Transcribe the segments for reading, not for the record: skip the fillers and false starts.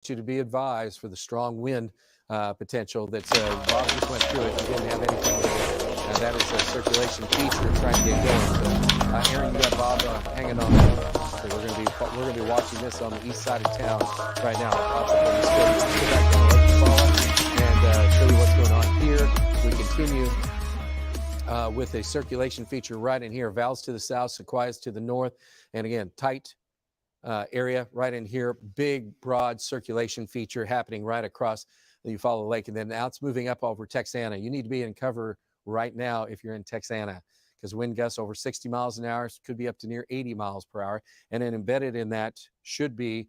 you to be advised for the strong wind potential that Bob just went through it. He didn't have anything with it. That is a circulation feature trying to get going. So, Aaron, you got Bob hanging on. So we're going to be watching this on the east side of town right now. Bob's up on the stage. Let's go back down to Lake Eufaula and show you what's going on here. We continue with a circulation feature right in here. Val's to the south, Sequoia's to the north, and again, tight area right in here. Big, broad circulation feature happening right across the Eufaula Lake, and then now it's moving up over Texana. You need to be in cover right now if you're in Texana, because wind gusts over 60 miles an hour, could be up to near 80 miles per hour, and then embedded in that should be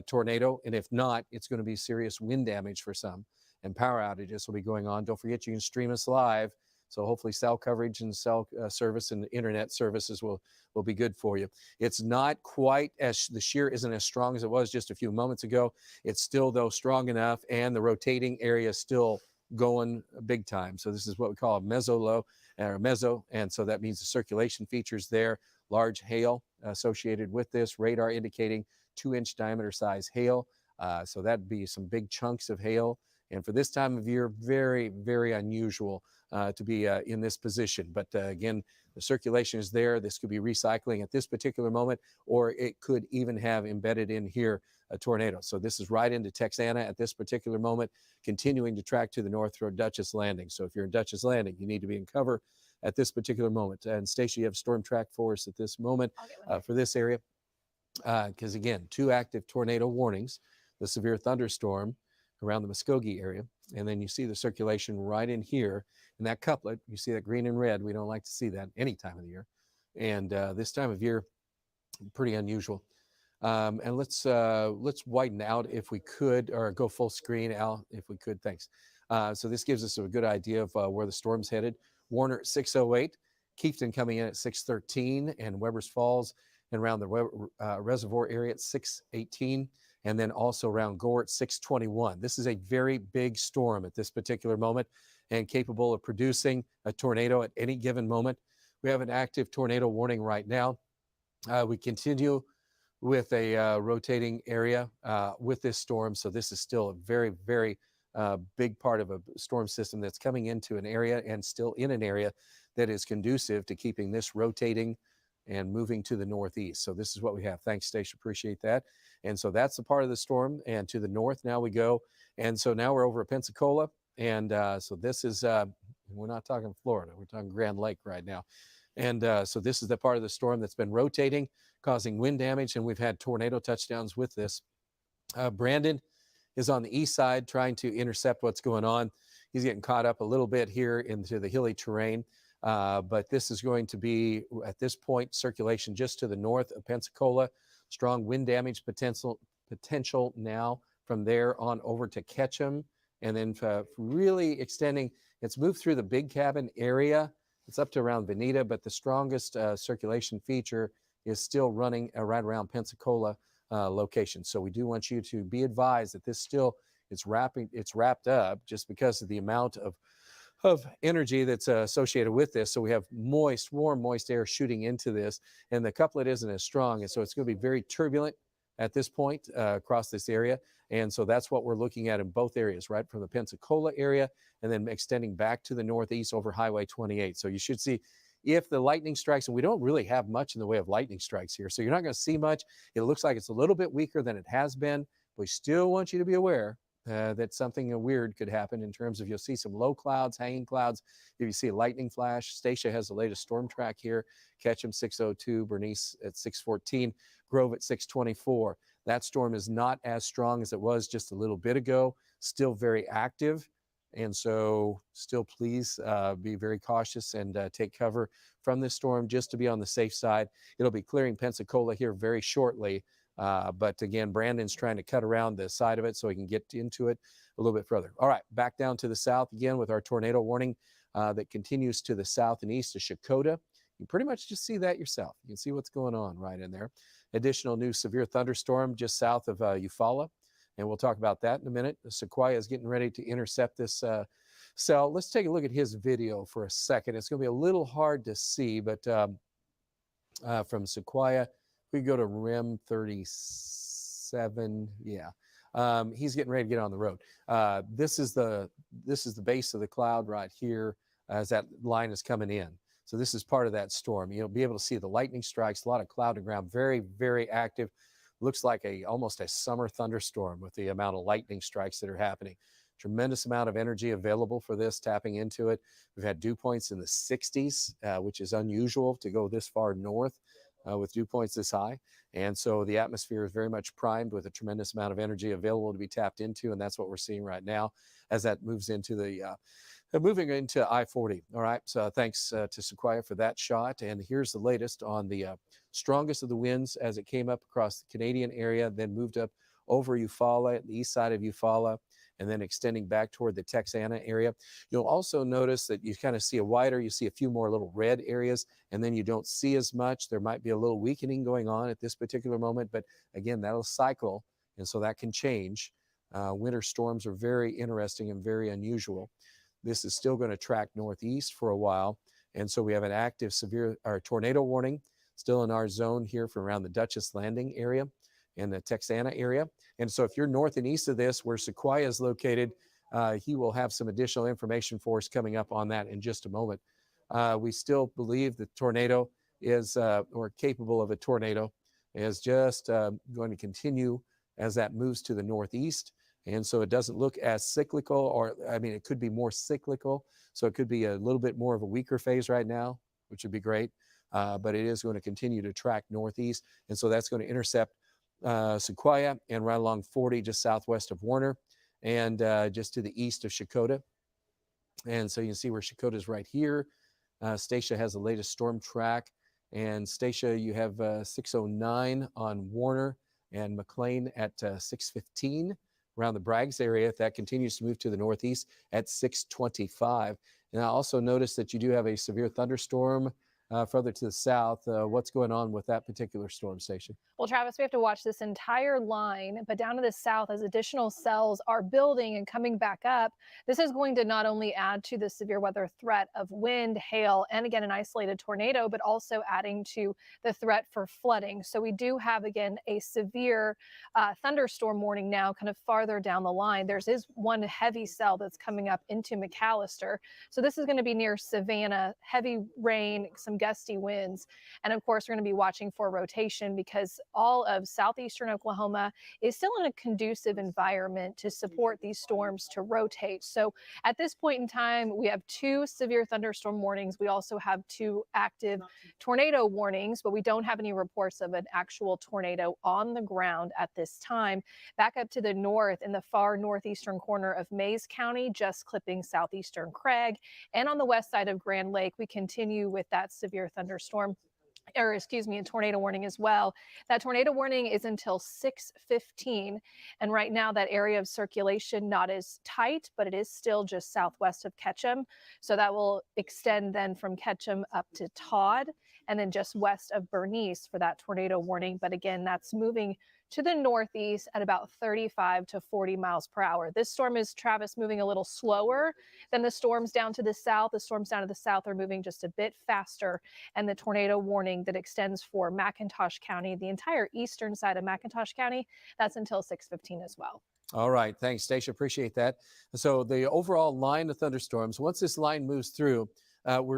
tornado, and if not, it's going to be serious wind damage for some, and power outages will be going on. Don't forget, you can stream us live. So hopefully cell coverage and cell service and internet services will be good for you. It's not quite as, the shear isn't as strong as it was just a few moments ago. It's still, though, strong enough, and the rotating area is still going big time. So this is what we call a meso-low, or meso, and so that means the circulation features there. Large hail associated with this, radar indicating 2-inch diameter size hail. So that'd be some big chunks of hail. And for this time of year, very, very unusual to be in this position. But again, the circulation is there. This could be recycling at this particular moment, or it could even have embedded in here a tornado. So this is right into Texana at this particular moment, continuing to track to the north toward Dutchess Landing. So if you're in Dutchess Landing, you need to be in cover at this particular moment. And Stacia, you have storm track for us at this moment for this area. Because again, 2 active tornado warnings, the severe thunderstorm around the Muskogee area, and then you see the circulation right in here in that couplet. You see that green and red. We don't like to see that any time of the year, and this time of year, pretty unusual. And let's widen out if we could, or go full screen, Al, if we could. Thanks. So this gives us a good idea of where the storm's headed. Warner at 6:08, Keefton coming in at 6:13, and Weber's Falls and around the reservoir area at 6:18. And then also around Gore at 6:21. This is a very big storm at this particular moment and capable of producing a tornado at any given moment. We have an active tornado warning right now. We continue with a rotating area with this storm. So this is still a very, very big part of a storm system that's coming into an area and still in an area that is conducive to keeping this rotating and moving to the northeast. So this is what we have. Thanks, Stacia. Appreciate that. And so that's the part of the storm. And to the north now we go. And so now we're over at Pensacola. And so this is, we're not talking Florida. We're talking Grand Lake right now. And so this is the part of the storm that's been rotating, causing wind damage. And we've had tornado touchdowns with this. Brandon is on the east side trying to intercept what's going on. He's getting caught up a little bit here into the hilly terrain. But this is going to be, at this point, circulation just to the north of Pensacola. Strong wind damage potential now from there on over to Ketchum. And then really extending, it's moved through the Big Cabin area. It's up to around Veneta, but the strongest circulation feature is still running right around Pensacola location. So we do want you to be advised that this still, it's wrapped up just because of the amount of energy that's associated with this. So we have warm, moist air shooting into this, and the couplet isn't as strong. And so it's going to be very turbulent at this point across this area. And so that's what we're looking at in both areas, right from the Pensacola area and then extending back to the northeast over Highway 28. So you should see if the lightning strikes, and we don't really have much in the way of lightning strikes here. So you're not going to see much. It looks like it's a little bit weaker than it has been. We still want you to be aware that something weird could happen in terms of, you'll see some low clouds, hanging clouds. If you see a lightning flash, Stacia has the latest storm track here. Ketchum 6:02, Bernice at 6:14, Grove at 6:24. That storm is not as strong as it was just a little bit ago, still very active. And so still please be very cautious and take cover from this storm just to be on the safe side. It'll be clearing Pensacola here very shortly. But again, Brandon's trying to cut around the side of it so he can get into it a little bit further. All right, back down to the south again with our tornado warning that continues to the south and east of Shakota. You pretty much just see that yourself. You can see what's going on right in there. Additional new severe thunderstorm just south of Eufaula, and we'll talk about that in a minute. Sequoia is getting ready to intercept this cell. Let's take a look at his video for a second. It's going to be a little hard to see, but from Sequoia, we go to REM 37. Yeah. He's getting ready to get on the road. This is the base of the cloud right here as that line is coming in. So this is part of that storm. You'll be able to see the lightning strikes, a lot of cloud to ground, very, very active. Looks like almost a summer thunderstorm with the amount of lightning strikes that are happening. Tremendous amount of energy available for this, tapping into it. We've had dew points in the 60s, which is unusual to go this far north with dew points this high. And so the atmosphere is very much primed with a tremendous amount of energy available to be tapped into. And that's what we're seeing right now as that moves into the moving into I-40. All right. So thanks to Sequoia for that shot. And here's the latest on the strongest of the winds as it came up across the Canadian area, then moved up over Eufaula, the east side of Eufaula, and then extending back toward the Texana area. You'll also notice that you kind of see you see a few more little red areas, and then you don't see as much. There might be a little weakening going on at this particular moment, but again, that'll cycle, and so that can change. Winter storms are very interesting and very unusual. This is still going to track northeast for a while, and so we have an active severe tornado warning still in our zone here from around the Dutchess Landing area and the Texana area. And so if you're north and east of this, where Sequoia is located, he will have some additional information for us coming up on that in just a moment. We still believe the tornado is, or capable of a tornado, is just going to continue as that moves to the northeast. And so it doesn't look as cyclical, or I mean, it could be more cyclical. So it could be a little bit more of a weaker phase right now, which would be great. But it is going to continue to track northeast. And so that's going to intercept Sequoia and right along 40 just southwest of Warner and just to the east of Shakota. And so you can see where Shakota is right here. Stacia has the latest storm track. And Stacia, you have 609 on Warner and McLean at 615 around the Braggs area. That continues to move to the northeast at 625. And I also noticed that you do have a severe thunderstorm further to the south. What's going on with that particular storm, Station? Well, Travis, we have to watch this entire line, but down to the south as additional cells are building and coming back up. This is going to not only add to the severe weather threat of wind, hail, and again, an isolated tornado, but also adding to the threat for flooding. So we do have, again, a severe thunderstorm warning now kind of farther down the line. There's one heavy cell that's coming up into McAllister. So this is going to be near Savannah, heavy rain, some gusty winds. And of course, we're going to be watching for rotation because all of southeastern Oklahoma is still in a conducive environment to support these storms to rotate. So at this point in time, we have 2 severe thunderstorm warnings. We also have 2 active tornado warnings, but we don't have any reports of an actual tornado on the ground at this time. Back up to the north in the far northeastern corner of Mays County, just clipping southeastern Craig. And on the west side of Grand Lake, we continue with that severe thunderstorm, or excuse me, a tornado warning as well. That tornado warning is until 6:15. And right now that area of circulation not as tight, but it is still just southwest of Ketchum. So that will extend then from Ketchum up to Todd and then just west of Bernice for that tornado warning. But again, that's moving to the northeast at about 35 to 40 miles per hour. This storm is, Travis, moving a little slower than the storms down to the south. The storms down to the south are moving just a bit faster. And the tornado warning that extends for McIntosh County, the entire eastern side of McIntosh County, that's until 6:15 as well. All right. Thanks, Stacia. Appreciate that. So the overall line of thunderstorms, once this line moves through,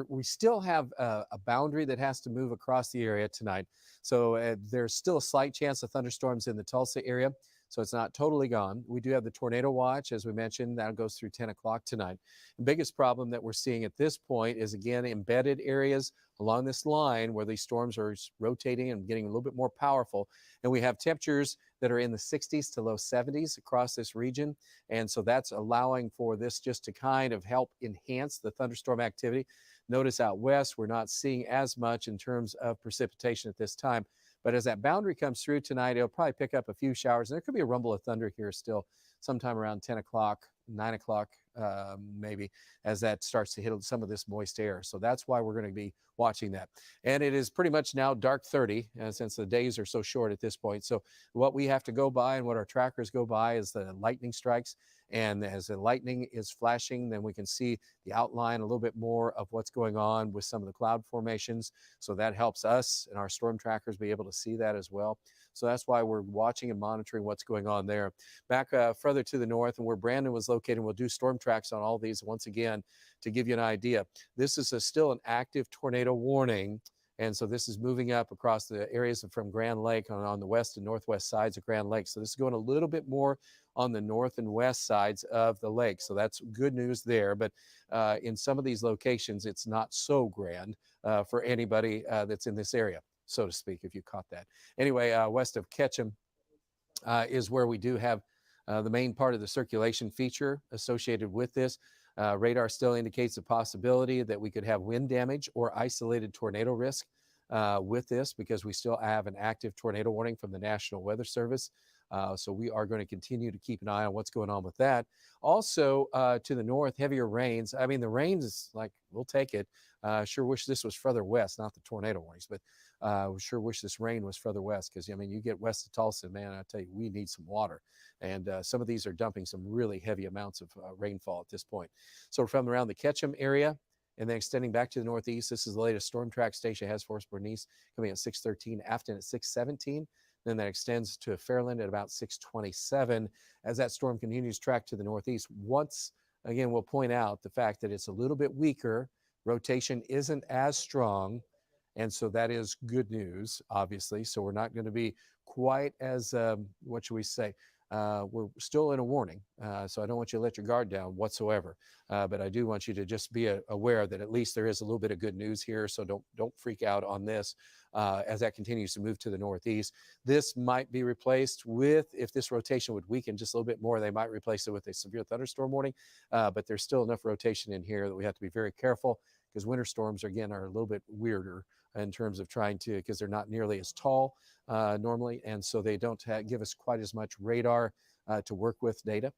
we still have a boundary that has to move across the area tonight. So there's still a slight chance of thunderstorms in the Tulsa area. So it's not totally gone. We do have the tornado watch, as we mentioned, that goes through 10 o'clock tonight. The biggest problem that we're seeing at this point is, again, embedded areas along this line where these storms are rotating and getting a little bit more powerful. And we have temperatures that are in the 60s to low 70s across this region. And so that's allowing for this just to kind of help enhance the thunderstorm activity. Notice out west, we're not seeing as much in terms of precipitation at this time. But as that boundary comes through tonight, it'll probably pick up a few showers. And there could be a rumble of thunder here still sometime around 10 o'clock, 9 o'clock, maybe, as that starts to hit some of this moist air. So that's why we're going to be watching that. And it is pretty much now dark 30 since the days are so short at this point. So what we have to go by and what our trackers go by is the lightning strikes. And as the lightning is flashing, then we can see the outline a little bit more of what's going on with some of the cloud formations. So that helps us and our storm trackers be able to see that as well. So that's why we're watching and monitoring what's going on there. Back further to the north and where Brandon was located, we'll do storm tracks on all these once again to give you an idea. This is still an active tornado warning. And so this is moving up across the areas from Grand Lake on the west and northwest sides of Grand Lake. So this is going a little bit more on the north and west sides of the lake. So that's good news there. But in some of these locations, it's not so grand for anybody that's in this area, so to speak, if you caught that. Anyway, west of Ketchum is where we do have the main part of the circulation feature associated with this. Radar still indicates a possibility that we could have wind damage or isolated tornado risk with this, because we still have an active tornado warning from the National Weather Service. So we are going to continue to keep an eye on what's going on with that. Also to the north, heavier rains. I mean, the rains is like, we'll take it. Sure wish this was further west, not the tornado warnings, but we sure wish this rain was further west, because, I mean, you get west of Tulsa, man, I tell you, we need some water. And some of these are dumping some really heavy amounts of rainfall at this point. So from around the Ketchum area and then extending back to the northeast, this is the latest storm track Stacia has for us. Bernice coming at 6:13, Afton at 6:17. Then that extends to Fairland at about 6:27 as that storm continues track to the northeast. Once again, we'll point out the fact that it's a little bit weaker. Rotation isn't as strong. And so that is good news, obviously. So we're not going to be quite as, what should we say? We're still in a warning. So I don't want you to let your guard down whatsoever. But I do want you to just be aware that at least there is a little bit of good news here. So don't freak out on this as that continues to move to the northeast. This might be replaced with, if this rotation would weaken just a little bit more, they might replace it with a severe thunderstorm warning. But there's still enough rotation in here that we have to be very careful, because winter storms, again, are a little bit weirder in terms of trying to, because they're not nearly as tall normally, and so they don't give us quite as much radar to work with data.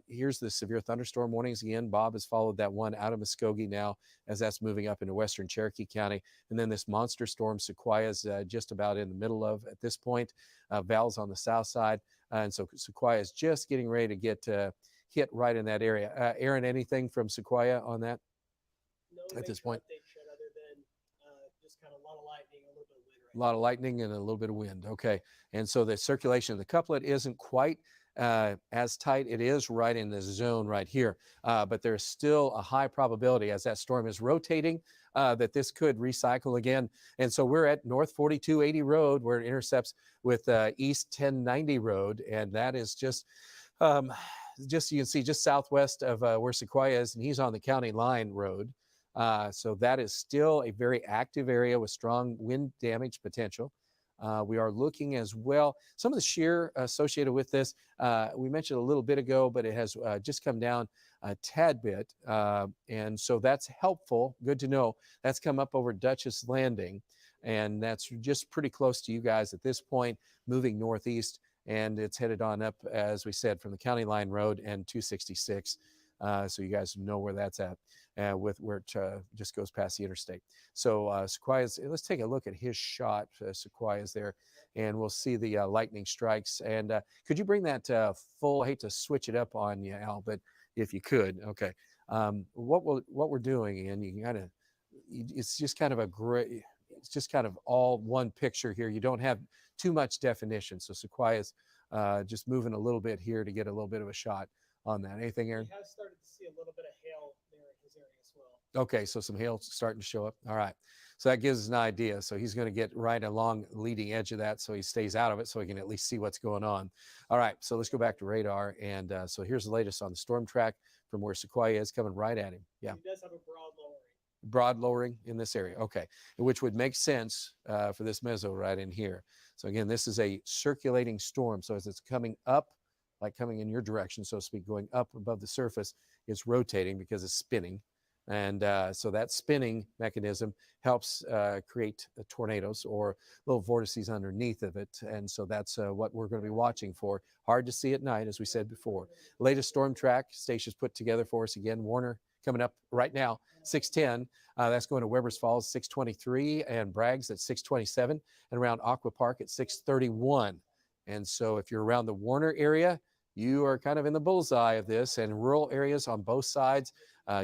Here's the severe thunderstorm warnings again. Bob has followed that one out of Muskogee now as that's moving up into western Cherokee County. And then this monster storm Sequoia is just about in the middle of at this point. Val's on the south side. And so Sequoia is just getting ready to get hit right in that area. Aaron, anything from Sequoia on that? No, at this point, other than just kind of a lot of lightning, a little bit of wind. A lot of lightning and a little bit of wind. Okay. And so the circulation of the couplet isn't quite as tight. It is right in the zone right here. But there's still a high probability as that storm is rotating that this could recycle again. And so we're at North 4280 Road where it intercepts with East 1090 Road. And that is just you can see just southwest of where Sequoia is, and he's on the county line road. So that is still a very active area with strong wind damage potential. We are looking as well, some of the shear associated with this, we mentioned a little bit ago, but it has just come down a tad bit. And so that's helpful. Good to know. That's come up over Dutchess Landing. And that's just pretty close to you guys at this point, moving northeast. And it's headed on up, as we said, from the County Line Road and 266. So you guys know where that's at, with where it just goes past the interstate. So Sequoia's, let's take a look at his shot. Sequoia's there, and we'll see the lightning strikes. And could you bring that full? I hate to switch it up on you, Al, but if you could, okay. What we're doing, and you can kind of, it's just kind of a great, it's just kind of all one picture here. You don't have too much definition. So Sequoia's just moving a little bit here to get a little bit of a shot on that. Anything, Aaron? We have started to see a little bit of hail there in his area as well. Okay, so some hail starting to show up. All right, so that gives us an idea. So he's going to get right along the leading edge of that, so he stays out of it, so he can at least see what's going on. All right, so let's go back to radar, and so here's the latest on the storm track from where Sequoia is coming right at him. Yeah, he does have a broad lowering. Broad lowering in this area. Okay, which would make sense for this meso right in here. So again, this is a circulating storm. So as it's coming up, like coming in your direction, so to speak, going up above the surface, it's rotating because it's spinning. And so that spinning mechanism helps create tornadoes or little vortices underneath of it. And so that's what we're going to be watching for. Hard to see at night, as we said before. Latest storm track, Stacia's put together for us again. Warner coming up right now, 610. That's going to Weber's Falls, 623, and Bragg's at 627, and around Aqua Park at 631. And so if you're around the Warner area, you are kind of in the bullseye of this, and rural areas on both sides,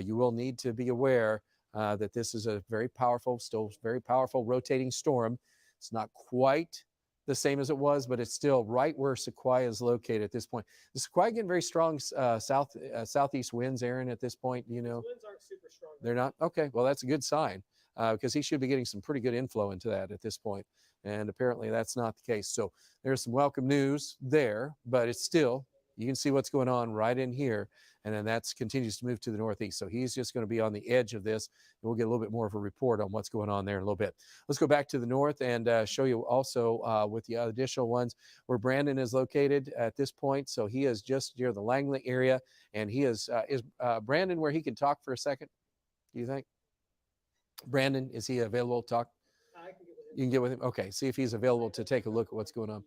you will need to be aware that this is a very powerful, still very powerful rotating storm. It's not quite the same as it was, but it's still right where Sequoia is located at this point. The Sequoia getting very strong southeast winds, Aaron, at this point, you know? Those winds aren't super strong. They're not? Okay, well, that's a good sign because he should be getting some pretty good inflow into that at this point. And apparently that's not the case. So there's some welcome news there, but it's still, you can see what's going on right in here. And then that continues to move to the northeast. So he's just going to be on the edge of this. And we'll get a little bit more of a report on what's going on there in a little bit. Let's go back to the north and show you also with the additional ones where Brandon is located at this point. So he is just near the Langley area. And he is Brandon where he can talk for a second, do you think? Brandon, is he available to talk? I can get with him. You can get with him? Okay, see if he's available to take a look at what's going on.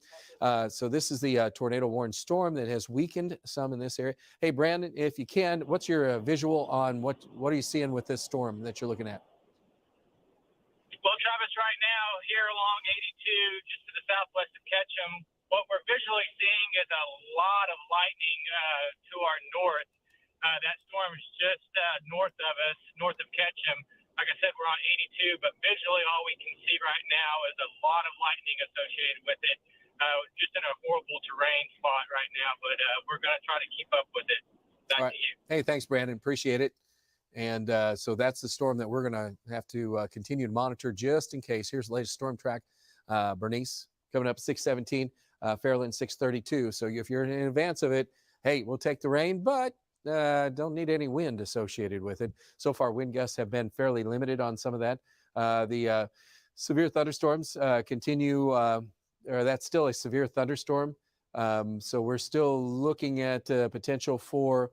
So this is the tornado-warned storm that has weakened some in this area. Hey, Brandon, if you can, what's your visual on what are you seeing with this storm that you're looking at? Well, Travis, right now here along 82, just to the southwest of Ketchum, what we're visually seeing is a lot of lightning to our north. That storm is just north of us, north of Ketchum. Like I said, we're on 82, but visually all we can see right now is a lot of lightning associated with it. Just in a horrible terrain spot right now, but we're going to try to keep up with it. Back to you. Hey, thanks, Brandon. Appreciate it. And so that's the storm that we're going to have to continue to monitor just in case. Here's the latest storm track. Bernice coming up 6:17, Fairland 6:32. So if you're in advance of it, hey, we'll take the rain, but don't need any wind associated with it. So far, wind gusts have been fairly limited on some of that. The severe thunderstorms continue, or that's still a severe thunderstorm. So we're still looking at potential for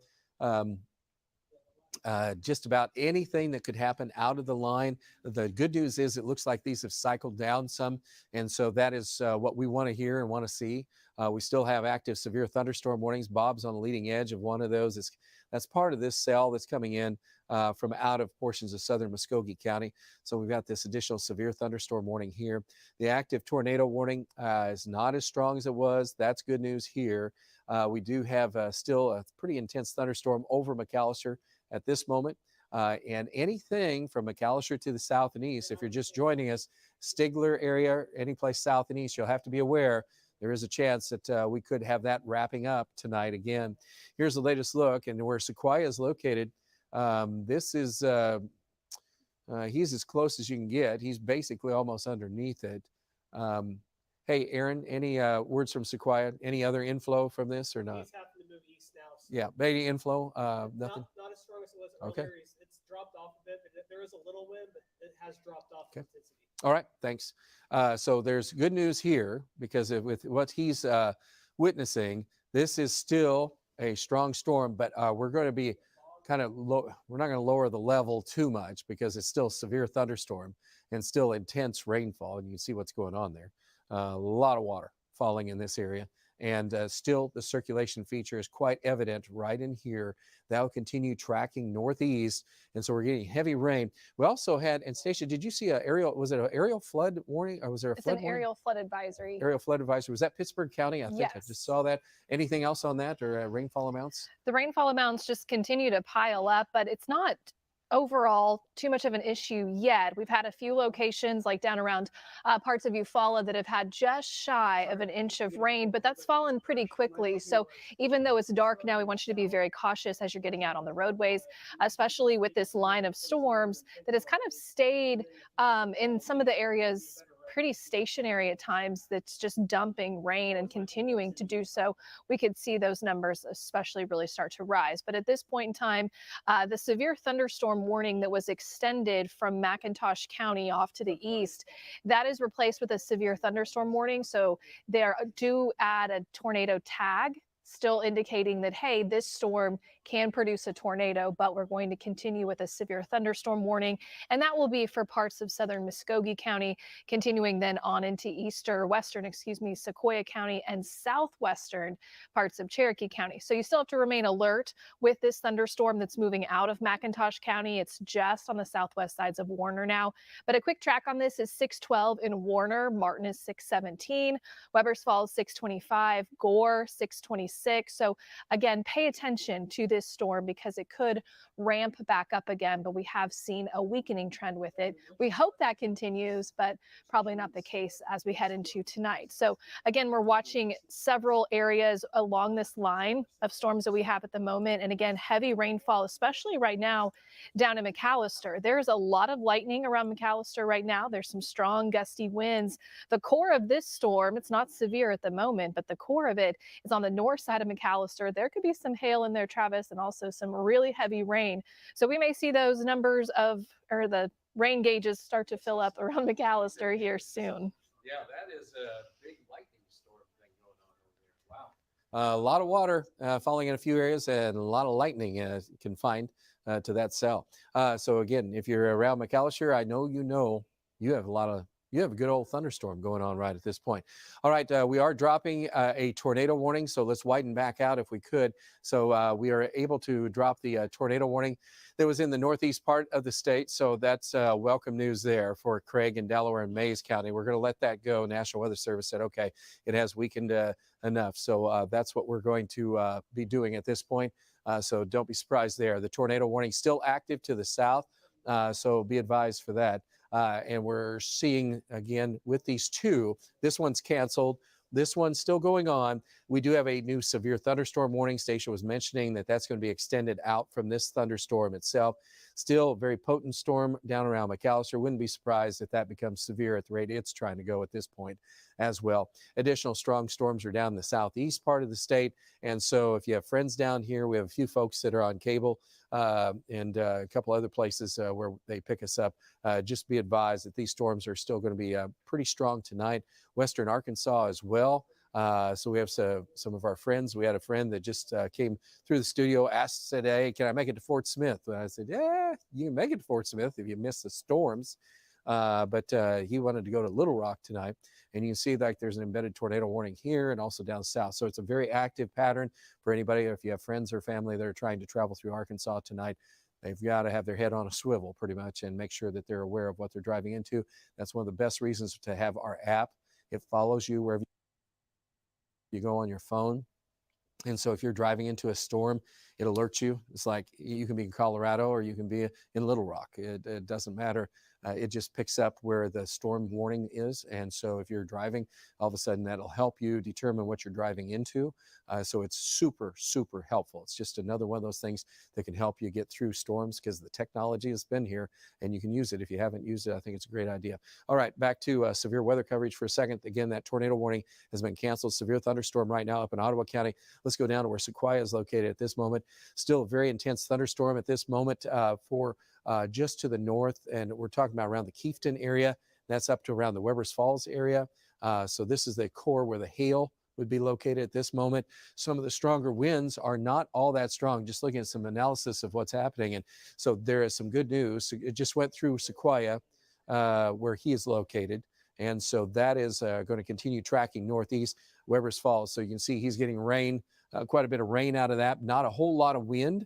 just about anything that could happen out of the line. The good news is it looks like these have cycled down some. And so that is what we want to hear and want to see. We still have active severe thunderstorm warnings. Bob's on the leading edge of one of those. That's part of this cell that's coming in from out of portions of southern Muskogee County. So we've got this additional severe thunderstorm warning here. The active tornado warning is not as strong as it was. That's good news here. We do have still a pretty intense thunderstorm over McAllister at this moment. And anything from McAllister to the south and east, if you're just joining us, Stigler area, any place south and east, you'll have to be aware there is a chance that we could have that wrapping up tonight again. Here's the latest look, and where Sequoia is located, this is, he's as close as you can get. He's basically almost underneath it. Hey, Aaron, any words from Sequoia? Any other inflow from this or not? He's happened to move east now. So Yeah, maybe inflow, nothing? not as strong as it was Okay. earlier. It's dropped off a bit, but there is a little wind, but it has dropped off in intensity. All right, thanks. So there's good news here because with what he's witnessing, this is still a strong storm, but we're going to be kind of low. We're not going to lower the level too much because it's still severe thunderstorm and still intense rainfall. And you can see what's going on there. A lot of water falling in this area. And still the circulation feature is quite evident right in here. That will continue tracking northeast. And so we're getting heavy rain. We also had, and Stacia, did you see was it an aerial flood warning or was there a flood warning? It's an aerial flood advisory. Aerial flood advisory. Was that Pittsburgh County? I think I Yes. just saw that. Anything else on that or rainfall amounts? The rainfall amounts just continue to pile up, but it's not overall too much of an issue yet. We've had a few locations like down around parts of Eufaula that have had just shy of an inch of rain, but that's fallen pretty quickly. So even though it's dark now, we want you to be very cautious as you're getting out on the roadways, especially with this line of storms that has kind of stayed in some of the areas pretty stationary at times, that's just dumping rain and continuing to do so. We could see those numbers especially really start to rise. But at this point in time, the severe thunderstorm warning that was extended from McIntosh County off to the east, that is replaced with a severe thunderstorm warning. So they do add a tornado tag, still indicating that, hey, this storm can produce a tornado, but we're going to continue with a severe thunderstorm warning. And that will be for parts of southern Muskogee County, continuing then on into western, Sequoia County and southwestern parts of Cherokee County. So you still have to remain alert with this thunderstorm that's moving out of McIntosh County. It's just on the southwest sides of Warner now. But a quick track on this is 612 in Warner. Martin is 617. Weber's Falls 625. Gore 626. 6. So again, pay attention to this storm because it could ramp back up again, but we have seen a weakening trend with it. We hope that continues, but probably not the case as we head into tonight. So again, we're watching several areas along this line of storms that we have at the moment. And again, heavy rainfall, especially right now down in McAllister. There's a lot of lightning around McAllister right now. There's some strong gusty winds. The core of this storm, it's not severe at the moment, but the core of it is on the north side of McAllister. There could be some hail in there, Travis, and also some really heavy rain. So we may see those numbers or the rain gauges start to fill up around McAllister here soon. Yeah, that is a big lightning storm thing going on over there. Wow. A lot of water falling in a few areas and a lot of lightning confined to that cell. So again, if you're around McAllister, I know you have a good old thunderstorm going on right at this point. All right, we are dropping a tornado warning, so let's widen back out if we could. So we are able to drop the tornado warning that was in the northeast part of the state. So that's welcome news there for Craig and Delaware and Mays County. We're going to let that go. National Weather Service said, okay, it has weakened enough. So that's what we're going to be doing at this point. So don't be surprised there. The tornado warning still active to the south. So be advised for that. And we're seeing, again, with these two, this one's canceled. This one's still going on. We do have a new severe thunderstorm warning. Stacia was mentioning that that's going to be extended out from this thunderstorm itself. Still a very potent storm down around McAllister. Wouldn't be surprised if that becomes severe at the rate it's trying to go at this point as well. Additional strong storms are down in the southeast part of the state. And so if you have friends down here, we have a few folks that are on cable and a couple other places where they pick us up. Just be advised that these storms are still going to be pretty strong tonight. Western Arkansas as well. So we have some of our friends. We had a friend that just came through the studio, said, hey, can I make it to Fort Smith? And I said, yeah, you can make it to Fort Smith if you miss the storms. But he wanted to go to Little Rock tonight. And you can see like there's an embedded tornado warning here and also down south. So it's a very active pattern for anybody. If you have friends or family that are trying to travel through Arkansas tonight, they've got to have their head on a swivel pretty much and make sure that they're aware of what they're driving into. That's one of the best reasons to have our app. It follows you wherever you go on your phone. And so if you're driving into a storm, it alerts you. It's like you can be in Colorado or you can be in Little Rock. It doesn't matter. It just picks up where the storm warning is. And so if you're driving, all of a sudden that'll help you determine what you're driving into. So it's super, super helpful. It's just another one of those things that can help you get through storms because the technology has been here and you can use it. If you haven't used it, I think it's a great idea. All right, back to severe weather coverage for a second. Again, that tornado warning has been canceled. Severe thunderstorm right now up in Ottawa County. Let's go down to where Sequoia is located at this moment. Still a very intense thunderstorm at this moment for just to the north, and we're talking about around the Kiefton area. That's up to around the Webbers Falls area. So this is the core where the hail would be located at this moment. Some of the stronger winds are not all that strong, just looking at some analysis of what's happening. And so there is some good news. It just went through Sequoia, where he is located. And so that is going to continue tracking northeast Webbers Falls. So you can see he's getting rain, quite a bit of rain out of that. Not a whole lot of wind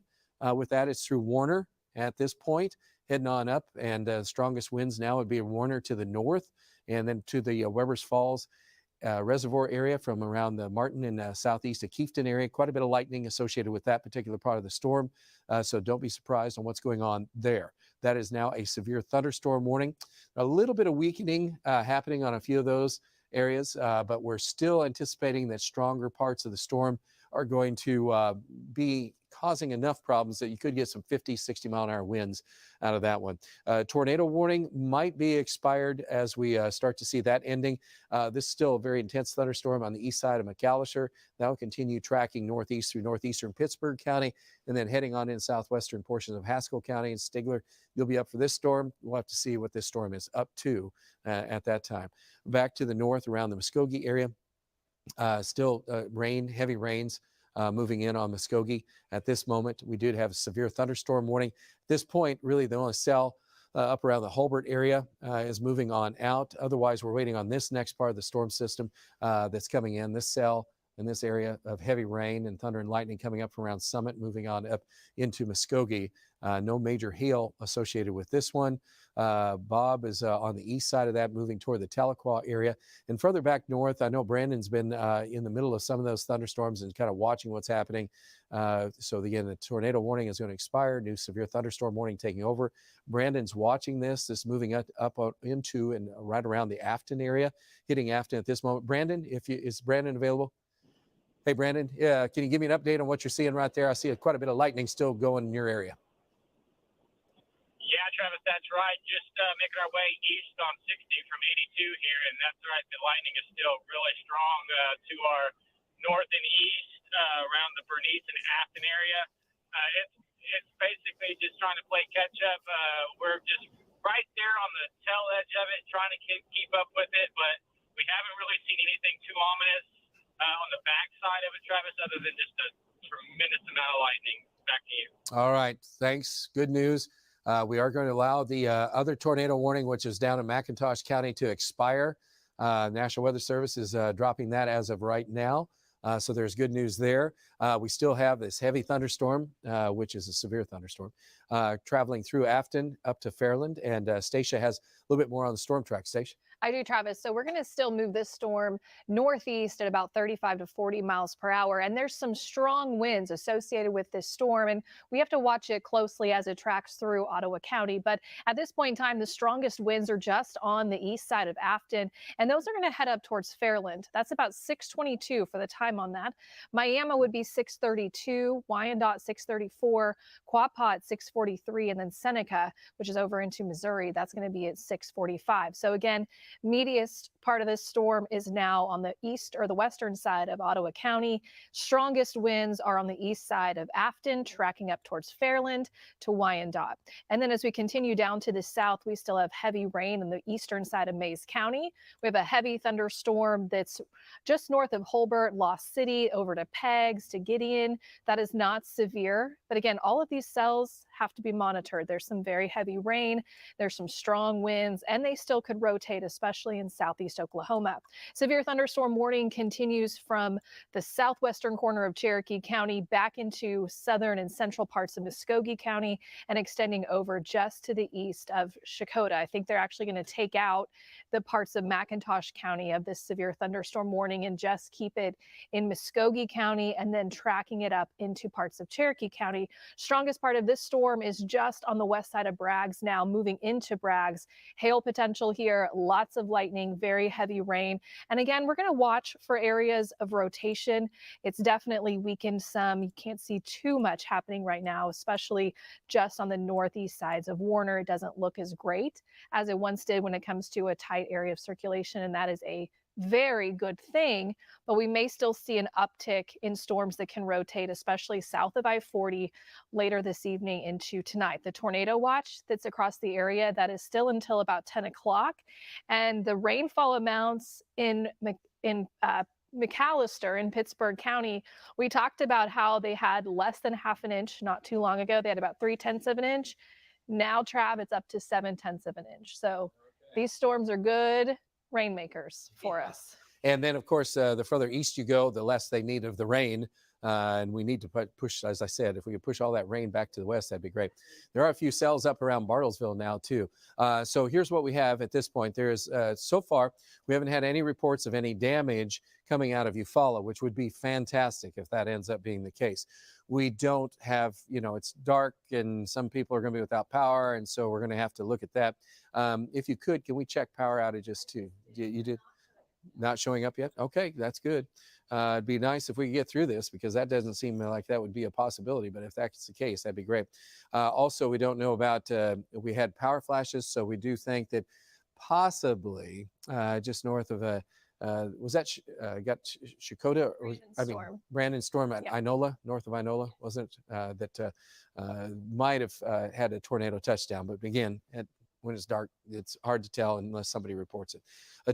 with that. It's through Warner at this point, heading on up. And strongest winds now would be Warner to the north and then to the Webbers Falls reservoir area from around the Martin and southeast of Kiefton area. Quite a bit of lightning associated with that particular part of the storm. So don't be surprised on what's going on there. That is now a severe thunderstorm warning. A little bit of weakening happening on a few of those areas, but we're still anticipating that stronger parts of the storm are going to be causing enough problems that you could get some 50, 60 mile an hour winds out of that one. Tornado warning might be expired as we start to see that ending. This is still a very intense thunderstorm on the east side of McAllister. That will continue tracking northeast through northeastern Pittsburgh County and then heading on in southwestern portions of Haskell County and Stigler. You'll be up for this storm. We'll have to see what this storm is up to at that time. Back to the north around the Muskogee area. Still rain, heavy rains moving in on Muskogee. At this moment, we did have a severe thunderstorm warning. At this point, really the only cell up around the Hulbert area is moving on out. Otherwise, we're waiting on this next part of the storm system that's coming in. This cell in this area of heavy rain and thunder and lightning coming up from around Summit, moving on up into Muskogee. No major hail associated with this one. Bob is on the east side of that, moving toward the Tahlequah area. And further back north, I know Brandon's been in the middle of some of those thunderstorms and kind of watching what's happening. So again, the tornado warning is going to expire. New severe thunderstorm warning taking over. Brandon's watching this. This moving up into and right around the Afton area, hitting Afton at this moment. Brandon, is Brandon available? Hey, Brandon, can you give me an update on what you're seeing right there? I see quite a bit of lightning still going in your area. Yeah, Travis, that's right. Just making our way east on 60 from 82 here, and that's right. The lightning is still really strong to our north and east around the Bernice and Afton area. It's basically just trying to play catch up. We're just right there on the tail edge of it, trying to keep up with it, but we haven't really seen anything too ominous on the backside of it, Travis, other than just a tremendous amount of lightning. Back to you. All right, thanks. Good news. We are going to allow the other tornado warning, which is down in McIntosh County, to expire. National Weather Service is dropping that as of right now. So there's good news there. We still have this heavy thunderstorm, which is a severe thunderstorm, traveling through Afton up to Fairland. And Stacia has a little bit more on the storm track. Stacia? I do, Travis. So we're going to still move this storm northeast at about 35 to 40 miles per hour. And there's some strong winds associated with this storm. And we have to watch it closely as it tracks through Ottawa County. But at this point in time, the strongest winds are just on the east side of Afton. And those are going to head up towards Fairland. That's about 622 for the time on that. Miami would be 632, Wyandotte 634, Quapaw 643, and then Seneca, which is over into Missouri, that's going to be at 645. So again, meatiest part of this storm is now on the east or the western side of Ottawa County. Strongest winds are on the east side of Afton, tracking up towards Fairland to Wyandotte. And then as we continue down to the south, we still have heavy rain on the eastern side of Mayes County. We have a heavy thunderstorm that's just north of Holbert, Lost City, over to Peggs, to Gideon. That is not severe. But again, all of these cells have to be monitored. There's some very heavy rain. There's some strong winds, and they still could rotate, especially in southeast Oklahoma. Severe thunderstorm warning continues from the southwestern corner of Cherokee County back into southern and central parts of Muskogee County and extending over just to the east of Shakota. I think they're actually going to take out the parts of McIntosh County of this severe thunderstorm warning and just keep it in Muskogee County and then tracking it up into parts of Cherokee County. Strongest part of this storm is just on the west side of Braggs now, moving into Braggs. Hail potential here, lots of lightning, very heavy rain. And again, we're going to watch for areas of rotation. It's definitely weakened some. You can't see too much happening right now, especially just on the northeast sides of Warner. It doesn't look as great as it once did when it comes to a tight area of circulation, and that is a very good thing, but we may still see an uptick in storms that can rotate, especially south of I-40 later this evening into tonight. The tornado watch that's across the area, that is still until about 10 o'clock. And the rainfall amounts in McAllister in Pittsburgh County, we talked about how they had less than half an inch not too long ago. They had about 3/10 of an inch. Now, Trav, it's up to 7/10 of an inch. So these storms are good rainmakers for us. And then, of course, the further east you go, the less they need of the rain. And we need to push, as I said, if we could push all that rain back to the west, that'd be great. There are a few cells up around Bartlesville now, too. So here's what we have at this point. There is, so far, we haven't had any reports of any damage coming out of Eufaula, which would be fantastic if that ends up being the case. We don't have, it's dark and some people are going to be without power. And so we're going to have to look at that. If you could, can we check power outages too? You did? Not showing up yet? Okay, that's good. It'd be nice if we could get through this, because that doesn't seem like that would be a possibility. But if that's the case, that'd be great. Also, we don't know about, we had power flashes. So we do think that possibly just north of was that got Shakota? Brandon Storm at Inola, north of Inola, wasn't it? That might have had a tornado touchdown. But again, when it's dark, it's hard to tell unless somebody reports it.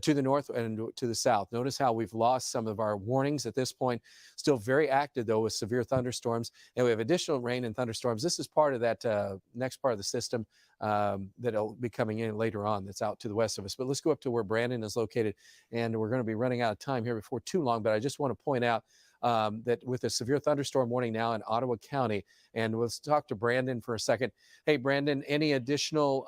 To the north and to the south, notice how we've lost some of our warnings at this point. Still very active, though, with severe thunderstorms. And we have additional rain and thunderstorms. This is part of that next part of the system that'll be coming in later on that's out to the west of us. But let's go up to where Brandon is located. And we're going to be running out of time here before too long. But I just want to point out that with a severe thunderstorm warning now in Ottawa County. And let's talk to Brandon for a second. Hey, Brandon, any additional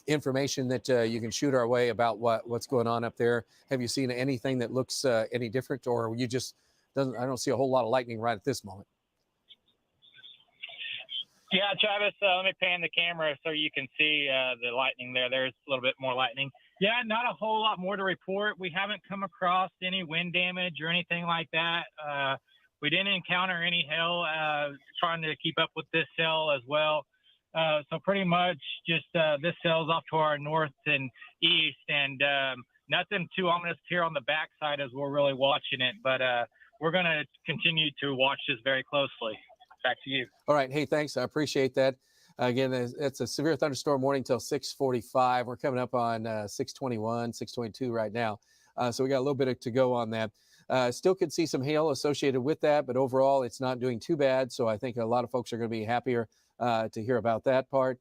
information that you can shoot our way about what's going on up there? Have you seen anything that looks any different, or you just I don't see a whole lot of lightning right at this moment? Yeah, Travis, let me pan the camera so you can see the lightning there. There's a little bit more lightning. Yeah, not a whole lot more to report. We haven't come across any wind damage or anything like that. We didn't encounter any hail trying to keep up with this cell as well. So pretty much just this cell's off to our north and east, and nothing too ominous here on the backside as we're really watching it. But we're going to continue to watch this very closely. Back to you. All right. Hey, thanks. I appreciate that. Again, it's a severe thunderstorm warning till 6:45. We're coming up on 6:21, 6:22 right now. So we got a little bit to go on that. Still could see some hail associated with that, but overall it's not doing too bad. So I think a lot of folks are going to be happier to hear about that part.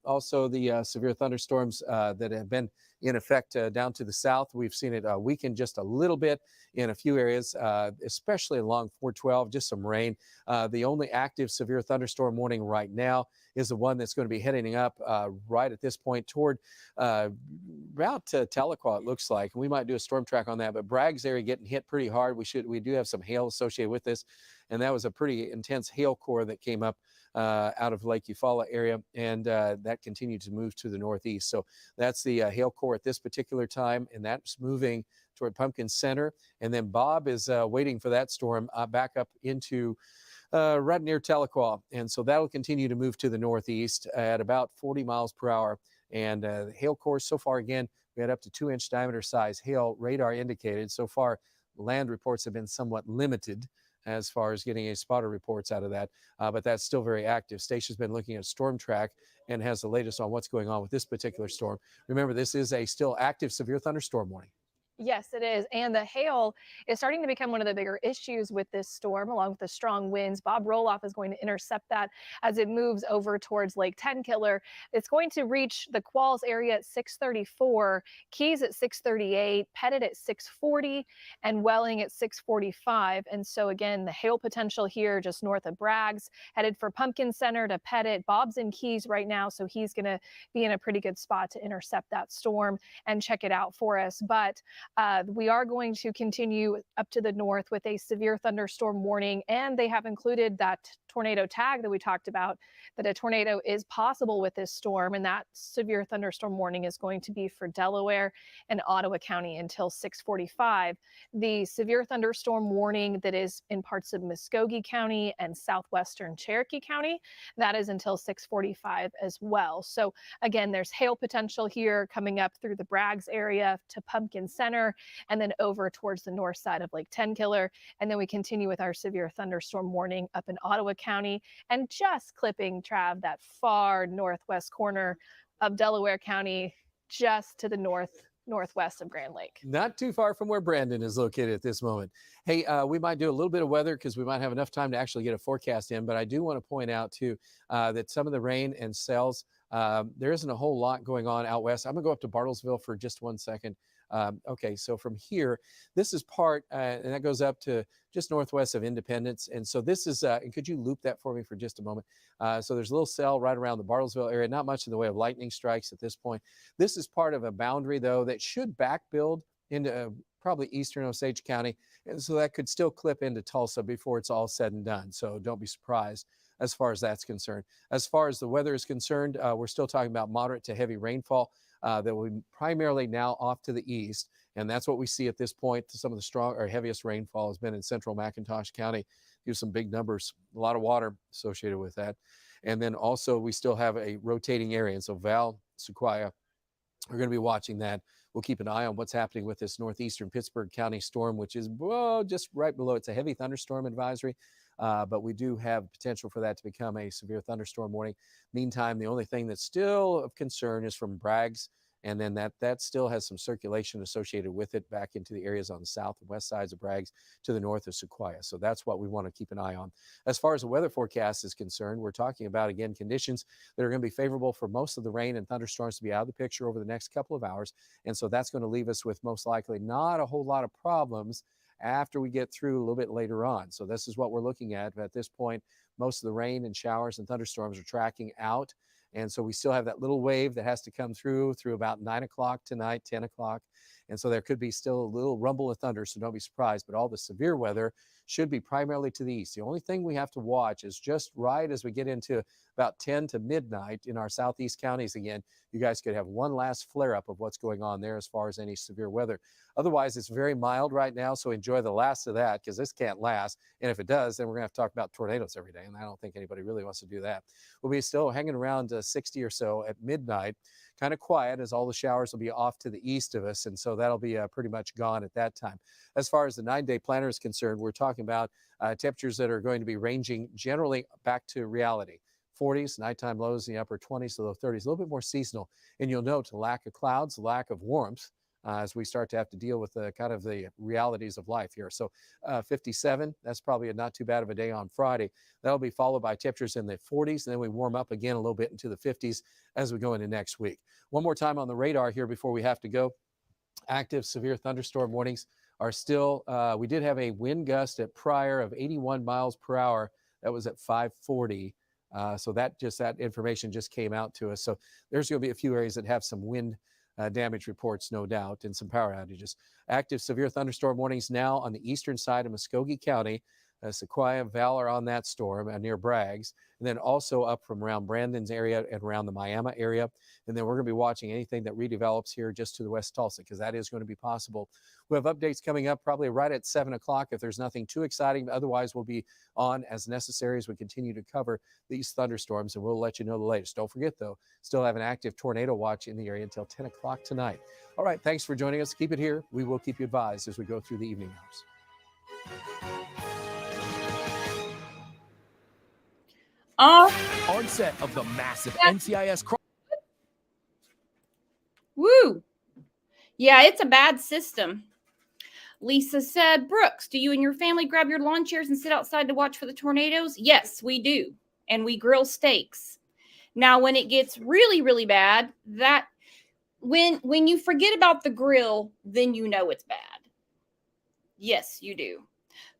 Also, the severe thunderstorms that have been in effect down to the south, we've seen it weaken just a little bit in a few areas, especially along 412, just some rain. The only active severe thunderstorm warning right now is the one that's going to be heading up right at this point toward about Tahlequah, it looks like. We might do a storm track on that, but Bragg's area getting hit pretty hard. We do have some hail associated with this, and that was a pretty intense hail core that came up out of Lake Eufaula area, and that continued to move to the northeast. So that's the hail core at this particular time, and that's moving toward Pumpkin Center. And then Bob is waiting for that storm back up into right near Tahlequah. And so that'll continue to move to the northeast at about 40 miles per hour. And the hail core so far, again, we had up to 2-inch diameter size hail, radar indicated. So far, land reports have been somewhat limited as far as getting any spotter reports out of that, but that's still very active. Station's been looking at storm track and has the latest on what's going on with this particular storm. Remember, this is a still active severe thunderstorm warning. Yes, it is. And the hail is starting to become one of the bigger issues with this storm, along with the strong winds. Bob Roloff is going to intercept that as it moves over towards Lake Tenkiller. It's going to reach the Qualls area at 6:34, Keys at 6:38, Pettit at 6:40, and Welling at 6:45. And so again, the hail potential here just north of Bragg's, headed for Pumpkin Center to Pettit. Bob's in Keys right now, so he's going to be in a pretty good spot to intercept that storm and check it out for us. But we are going to continue up to the north with a severe thunderstorm warning, and they have included that tornado tag that we talked about, that a tornado is possible with this storm, and that severe thunderstorm warning is going to be for Delaware and Ottawa County until 6:45. The severe thunderstorm warning that is in parts of Muskogee County and southwestern Cherokee County, that is until 6:45 as well. So again, there's hail potential here coming up through the Bragg's area to Pumpkin Center, and then over towards the north side of Lake Tenkiller. And then we continue with our severe thunderstorm warning up in Ottawa County, and just clipping, Trav, that far northwest corner of Delaware County, just to the northwest of Grand Lake. Not too far from where Brandon is located at this moment. Hey, we might do a little bit of weather because we might have enough time to actually get a forecast in, but I do want to point out too that some of the rain and cells, there isn't a whole lot going on out west. I'm gonna go up to Bartlesville for just 1 second. Okay, so from here, this is part, and that goes up to just northwest of Independence. And so this is, and could you loop that for me for just a moment? So there's a little cell right around the Bartlesville area, not much in the way of lightning strikes at this point. This is part of a boundary, though, that should back build into probably eastern Osage County. And so that could still clip into Tulsa before it's all said and done. So don't be surprised as far as that's concerned. As far as the weather is concerned, we're still talking about moderate to heavy rainfall. That will be primarily now off to the east, and that's what we see at this point. Some of the strong or heaviest rainfall has been in central McIntosh County. Here's some big numbers, a lot of water associated with that. And then also we still have a rotating area, and so Val, Sequoia, we're going to be watching that. We'll keep an eye on what's happening with this northeastern Pittsburgh County storm, which is just right below. It's a heavy thunderstorm advisory. but we do have potential for that to become a severe thunderstorm warning. Meantime, the only thing that's still of concern is from Bragg's, and then that still has some circulation associated with it back into the areas on the south and west sides of Bragg's to the north of Sequoia. So that's what we want to keep an eye on. As far as the weather forecast is concerned, we're talking about, again, conditions that are going to be favorable for most of the rain and thunderstorms to be out of the picture over the next couple of hours. And so that's going to leave us with most likely not a whole lot of problems after we get through a little bit later on. So this is what we're looking at. But at this point, most of the rain and showers and thunderstorms are tracking out. And so we still have that little wave that has to come through about 9 o'clock tonight, 10 o'clock. And so there could be still a little rumble of thunder, so don't be surprised. But all the severe weather should be primarily to the east. The only thing we have to watch is just right as we get into about 10 to midnight in our southeast counties again, you guys could have one last flare-up of what's going on there as far as any severe weather. Otherwise, it's very mild right now, so enjoy the last of that because this can't last. And if it does, then we're going to have to talk about tornadoes every day, and I don't think anybody really wants to do that. We'll be still hanging around 60 or so at midnight, kind of quiet as all the showers will be off to the east of us, and so that'll be pretty much gone at that time. As far as the 9-day planner is concerned, we're talking about temperatures that are going to be ranging generally back to reality. 40s, nighttime lows in the upper 20s to low 30s, a little bit more seasonal. And you'll note the lack of clouds, lack of warmth as we start to have to deal with the kind of the realities of life here. So 57, that's probably not too bad of a day on Friday. That'll be followed by temperatures in the 40s, and then we warm up again a little bit into the 50s as we go into next week. One more time on the radar here before we have to go. Active severe thunderstorm warnings are still, we did have a wind gust at Pryor of 81 miles per hour. That was at 540. So that information just came out to us. So there's going to be a few areas that have some wind damage reports, no doubt, and some power outages. Active severe thunderstorm warnings now on the eastern side of Muskogee County. Sequoia, Valor on that storm near Bragg's, and then also up from around Brandon's area and around the Miami area. And then we're going to be watching anything that redevelops here just to the west Tulsa, because that is going to be possible. We have updates coming up probably right at 7 o'clock if there's nothing too exciting. But otherwise, we'll be on as necessary as we continue to cover these thunderstorms, and we'll let you know the latest. Don't forget, though, still have an active tornado watch in the area until 10 o'clock tonight. All right, thanks for joining us. Keep it here. We will keep you advised as we go through the evening hours. Onset of the massive NCIS crop. Woo! Yeah, it's a bad system. Lisa said, Brooks, do you and your family grab your lawn chairs and sit outside to watch for the tornadoes? Yes, we do. And we grill steaks. Now, when it gets really, really bad, that when you forget about the grill, then you know it's bad. Yes, you do.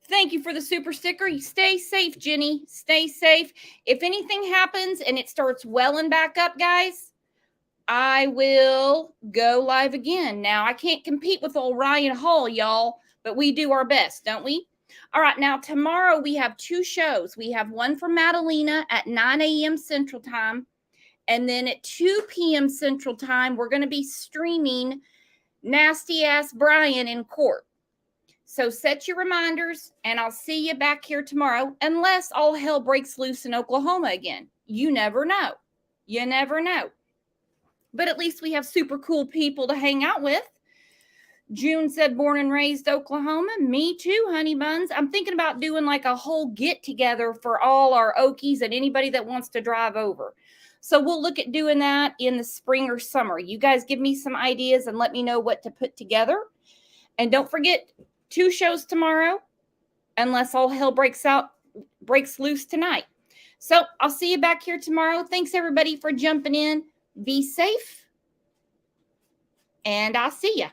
Thank you for the super sticker. Stay safe, Jenny. Stay safe. If anything happens and it starts welling back up, guys, I will go live again. Now, I can't compete with old Ryan Hall, y'all, but we do our best, don't we? All right, now tomorrow we have 2 shows. We have one from Madalena at 9 a.m. Central Time, and then at 2 p.m. Central Time, we're going to be streaming Nasty Ass Brian in court. So set your reminders, and I'll see you back here tomorrow, unless all hell breaks loose in Oklahoma again. You never know. You never know. But at least we have super cool people to hang out with. June said, born and raised Oklahoma. Me too, honey buns. I'm thinking about doing like a whole get together for all our Okies and anybody that wants to drive over. So we'll look at doing that in the spring or summer. You guys give me some ideas and let me know what to put together. And don't forget, 2 shows tomorrow, unless all hell breaks loose tonight. So I'll see you back here tomorrow. Thanks everybody for jumping in. Be safe, and I'll see ya.